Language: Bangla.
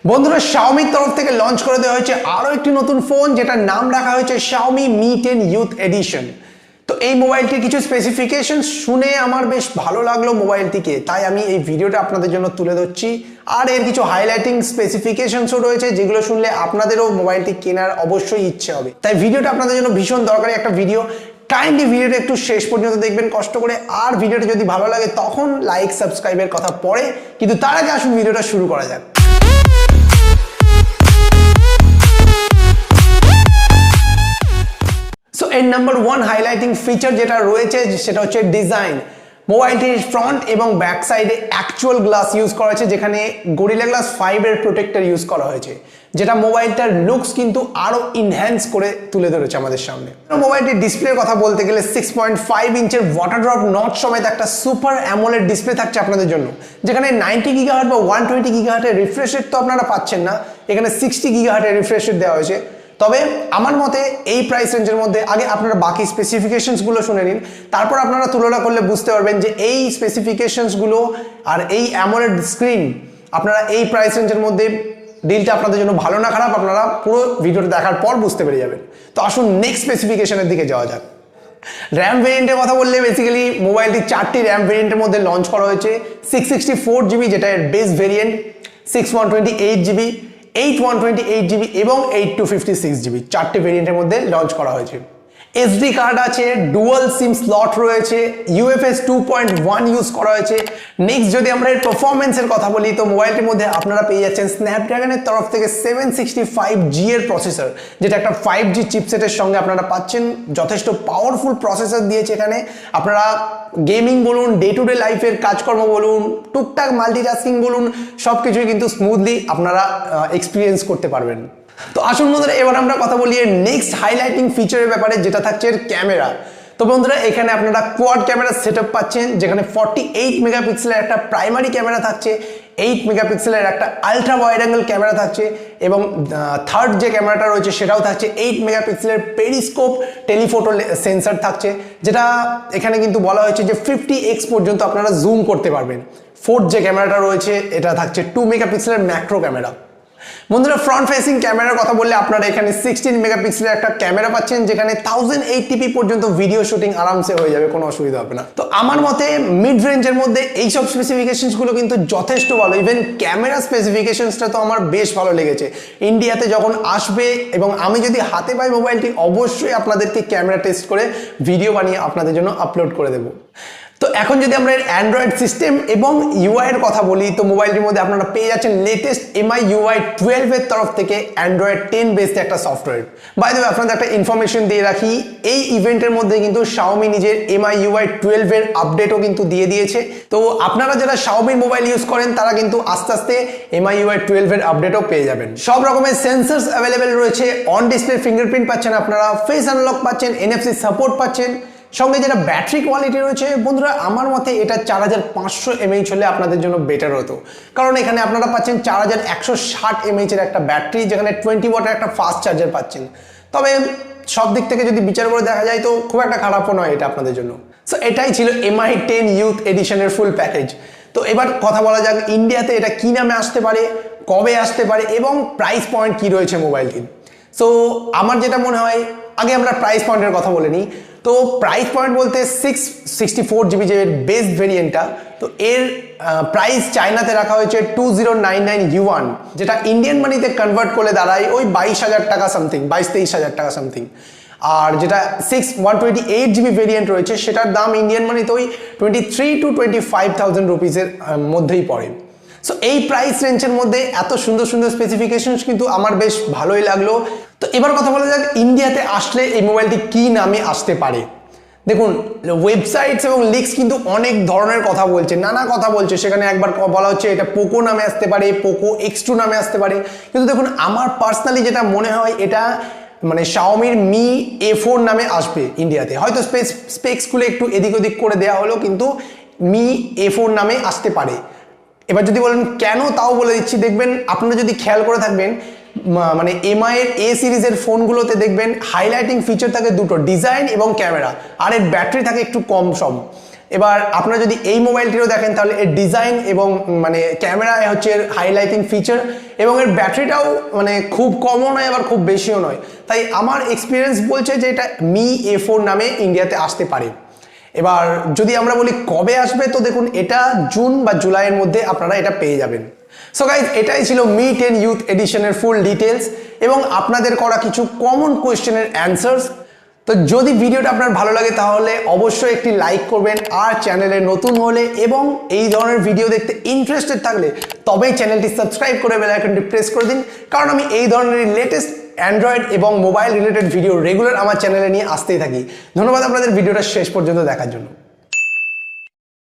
বন্ধুরা Xiaomi তরফ থেকে লঞ্চ করে দেওয়া হয়েছে আরো একটি নতুন ফোন যেটার নাম রাখা হয়েছে Xiaomi Mi 10 Youth Edition। তো এই মোবাইলটির কিছু স্পেসিফিকেশন শুনে আমার বেশ ভালো লাগলো মোবাইলটিকে, তাই আমি এই ভিডিওটা আপনাদের জন্য তুলে ধরছি। আর এর কিছু হাইলাইটিং স্পেসিফিকেশনসও রয়েছে যেগুলো শুনলে আপনাদেরও মোবাইলটি কেনার অবশ্যই ইচ্ছে হবে, তাই ভিডিওটা আপনাদের জন্য ভীষণ দরকারি একটা ভিডিও। কাইন্ডলি ভিডিওটা একটু শেষ পর্যন্ত দেখবেন কষ্ট করে, আর ভিডিওটা যদি ভালো লাগে তখন লাইক সাবস্ক্রাইবের কথা পরে, কিন্তু তার আগে আসুন ভিডিওটা শুরু করা যাক। সো এর নাম্বার ওয়ান হাইলাইটিং ফিচার যেটা রয়েছে সেটা হচ্ছে ডিজাইন। মোবাইলটির ফ্রন্ট এবং ব্যাক সাইডে অ্যাকচুয়াল গ্লাস ইউজ করা হয়েছে, যেখানে গরিলা গ্লাস 5 এর প্রোটেক্টর ইউজ করা হয়েছে, যেটা মোবাইলটার লুকস কিন্তু আরো ইনহ্যান্স করে তুলে ধরেছে আমাদের সামনে। মোবাইলটির ডিসপ্লের কথা বলতে গেলে 6.5 ইঞ্চের ওয়াটার ড্রপ নট সমেত একটা সুপার অ্যামোলেড ডিসপ্লে থাকছে আপনাদের জন্য, যেখানে 90 গিগাহার্টজ বা 120 গিগাহার্টের রিফ্রেশ রেট তো আপনারা পাচ্ছেন না, এখানে 60 গিগাহার্টের রিফ্রেশ রেট দেওয়া হয়েছে। তবে আমার মতে এই প্রাইস রেঞ্জের মধ্যে আগে আপনারা বাকি স্পেসিফিকেশনসগুলো শুনে নিন, তারপর আপনারা তুলনা করলে বুঝতে পারবেন যে এই স্পেসিফিকেশনসগুলো আর এই অ্যামোলেড স্ক্রিন আপনারা এই প্রাইস রেঞ্জের মধ্যে ডিলটা আপনাদের জন্য ভালো না খারাপ আপনারা পুরো ভিডিওটা দেখার পর বুঝতে পেরে যাবেন। তো আসুন নেক্সট স্পেসিফিকেশনের দিকে যাওয়া যাক। র্যাম ভেরিয়েন্টের কথা বললে বেসিক্যালি মোবাইলটি 4টি র্যাম ভেরিয়েন্টের মধ্যে লঞ্চ করা হয়েছে। 664GB যেটা এর বেস ভেরিয়েন্ট, 6128GB, 8128GB এবং 8256GB, 4টে ভেরিয়েন্টের মধ্যে লঞ্চ করা হয়েছে। এসডি কার্ড আছে, ডুয়াল সিম স্লট রয়েছে, UFS 2.1 ইউজ করা হয়েছে। নেক্সট যদি আমরা এর পারফরমেন্সের কথা বলি তো মোবাইলটির মধ্যে আপনারা পেয়ে যাচ্ছেন স্ন্যাপড্রাগনের তরফ থেকে 765G এর প্রসেসর, যেটা একটা 5G চিপসেটের সঙ্গে আপনারা পাচ্ছেন। যথেষ্ট পাওয়ারফুল প্রসেসর দিয়েছে এখানে, আপনারা গেমিং বলুন, ডে টু ডে লাইফের কাজকর্ম বলুন, টুকটাক মাল্টিটাস্কিং বলুন, সব কিছুই কিন্তু স্মুথলি আপনারা এক্সপিরিয়েন্স করতে পারবেন। তো আসুন বন্ধুরা এবার আমরা কথা বলি এর নেক্সট হাইলাইটিং ফিচারের ব্যাপারে, যেটা থাকছে এর ক্যামেরা। তো বন্ধুরা এখানে আপনারা কোয়াড ক্যামেরা সেটআপ পাচ্ছেন, যেখানে 48 মেগাপিক্সেলের একটা প্রাইমারি ক্যামেরা থাকছে, 8 মেগাপিক্সেলের একটা আলট্রা ওয়াইড অ্যাঙ্গেল ক্যামেরা থাকছে, এবং থার্ড যে ক্যামেরাটা রয়েছে সেটাও থাকছে 8 মেগাপিক্সেলের পেরিস্কোপ টেলিফোটো সেন্সর থাকছে, যেটা এখানে কিন্তু বলা হয়েছে যে 50x পর্যন্ত আপনারা জুম করতে পারবেন। ফোর্থ যে ক্যামেরাটা রয়েছে এটা থাকছে 2 মেগাপিক্সেলের ম্যাক্রো ক্যামেরা। বন্ধুরা ফ্রন্ট ফেসিং ক্যামেরার কথা বললে আপনারা এখানে 16 মেগাপিক্সেলের একটা ক্যামেরা পাচ্ছেন, যেখানে 1080p পর্যন্ত ভিডিও শুটিং আরামসে হয়ে যাবে, কোনো অসুবিধা হবে না। তো আমার মতে মিড রেঞ্জের মধ্যে এইসব স্পেসিফিকেশনসগুলো কিন্তু যথেষ্ট ভালো। ইভেন ক্যামেরা স্পেসিফিকেশনসটা তো আমার বেশ ভালো লেগেছে। ইন্ডিয়াতে যখন আসবে এবং আমি যদি হাতে পাই মোবাইলটি, অবশ্যই আপনাদেরকে ক্যামেরা টেস্ট করে ভিডিও বানিয়ে আপনাদের জন্য আপলোড করে দেবো। তো এখন যদি আমরা এর অ্যান্ড্রয়েড সিস্টেম এবং ইউআই এর কথা বলি তো মোবাইলটির মধ্যে আপনারা পেয়ে যাচ্ছেন লেটেস্ট MIUI 12 এর তরফ থেকে অ্যান্ড্রয়েড 10 বেসড একটা সফটওয়্যার। বাই দ্য ওয়ে আপনাদের একটা ইনফরমেশন দিয়ে রাখি, এই ইভেন্টের মধ্যে কিন্তু Xiaomi নিজের MIUI 12 এর আপডেটও কিন্তু দিয়ে দিয়েছে। তো আপনারা যারা Xiaomi মোবাইল ইউজ করেন তারা কিন্তু আস্তে আস্তে MIUI 12 এর আপডেটও পেয়ে যাবেন। সব রকমের সেন্সরস অ্যাভেলেবেল রয়েছে, অন ডিসপ্লে ফিঙ্গারপ্রিন্ট পাচ্ছেন আপনারা, ফেস আনলক পাচ্ছেন, NFC সাপোর্ট পাচ্ছেন, সঙ্গে যেটা ব্যাটারি কোয়ালিটি রয়েছে বন্ধুরা আমার মতে এটা 4500 mAh হলে আপনাদের জন্য বেটার হতো, কারণ এখানে আপনারা পাচ্ছেন 4160 mAh এর একটা ব্যাটারি, যেখানে 20 ওয়াটের একটা ফাস্ট চার্জার পাচ্ছেন। তবে সব দিক থেকে যদি বিচার করে দেখা যায় তো খুব একটা খারাপও নয় এটা আপনাদের জন্য। সো এটাই ছিল Mi 10 ইউথ এডিশনের ফুল প্যাকেজ। তো এবার কথা বলা যাক ইন্ডিয়াতে এটা কি নামে আসতে পারে, কবে আসতে পারে এবং প্রাইস পয়েন্ট কি রয়েছে মোবাইলটির। সো আমার যেটা মনে হয় আগে আমরা প্রাইস পয়েন্টের কথা বলে নিই। তো প্রাইস পয়েন্ট বলতে 664GB যে বেস ভেরিয়েন্টটা, তো এর প্রাইস চায়নাতে রাখা হয়েছে 2099 ইউয়ান, যেটা ইন্ডিয়ান মানিতে কনভার্ট করলে দাঁড়ায় ওই 22,000 টাকা সামথিং, 22-23,000 টাকা সামথিং। আর যেটা 128GB ভেরিয়েন্ট রয়েছে সেটার দাম ইন্ডিয়ান মানিতে ওই 23,000 to 25,000 রুপিসের মধ্যেই পড়ে। সো এই প্রাইস রেঞ্জের মধ্যে এত সুন্দর সুন্দর স্পেসিফিকেশনস কিন্তু আমার বেশ ভালোই লাগলো। তো এবার কথা বলা যাক ইন্ডিয়াতে আসলে এই মোবাইলটি কি নামে আসতে পারে। দেখুন ওয়েবসাইটস এবং লিক্স কিন্তু অনেক ধরনের কথা বলছে, নানা কথা বলছে। সেখানে একবার বলা হচ্ছে এটা পোকো নামে আসতে পারে, পোকো X2 নামে আসতে পারে, কিন্তু দেখুন আমার পার্সোনালি যেটা মনে হয় এটা মানে Xiaomiর Mi A4 নামে আসবে ইন্ডিয়াতে। হয়তো স্পেক্সগুলো একটু এদিক ওদিক করে দেওয়া হলো, কিন্তু Mi A4 নামে আসতে পারে। এবার যদি বলেন কেন, তাও বলে দিচ্ছি। দেখবেন আপনারা যদি খেয়াল করে থাকবেন মানে MI এর A সিরিজের ফোনগুলোতে দেখবেন হাইলাইটিং ফিচার থাকে দুটো, ডিজাইন এবং ক্যামেরা, আর এর ব্যাটারি থাকে একটু কম সম। এবার আপনারা যদি এই মোবাইলটিও দেখেন তাহলে এর ডিজাইন এবং মানে ক্যামেরা হচ্ছে এর হাইলাইটিং ফিচার এবং এর ব্যাটারিটাও মানে খুব কমও নয় আবার খুব বেশিও নয়, তাই আমার এক্সপিরিয়েন্স বলছে যে এটা মি A4 নামে ইন্ডিয়াতে আসতে পারে। এবার যদি আমরা বলি কবে আসবে, তো দেখুন এটা জুন বা জুলাইয়ের মধ্যে আপনারা এটা পেয়ে যাবেন। সো গাইজ, এটাই ছিল Mi 10 ইউথ এডিশনের ফুল ডিটেলস এবং আপনাদের করা কিছু কমন কোয়েশ্চেনের অ্যান্সার্স। তো যদি ভিডিওটা আপনার ভালো লাগে তাহলে অবশ্যই একটি লাইক করবেন, আর চ্যানেলে নতুন হলে এবং এই ধরনের ভিডিও দেখতে ইন্টারেস্টেড থাকলে তবেই চ্যানেলটি সাবস্ক্রাইব করে বেল আইকনটি প্রেস করে দিন, কারণ আমি এই ধরনের লেটেস্ট অ্যান্ড্রয়েড এবং মোবাইল রিলেটেড ভিডিও রেগুলার আমার চ্যানেলে নিয়ে আসতেই থাকি। ধন্যবাদ আপনাদের ভিডিওটা শেষ পর্যন্ত দেখার জন্য।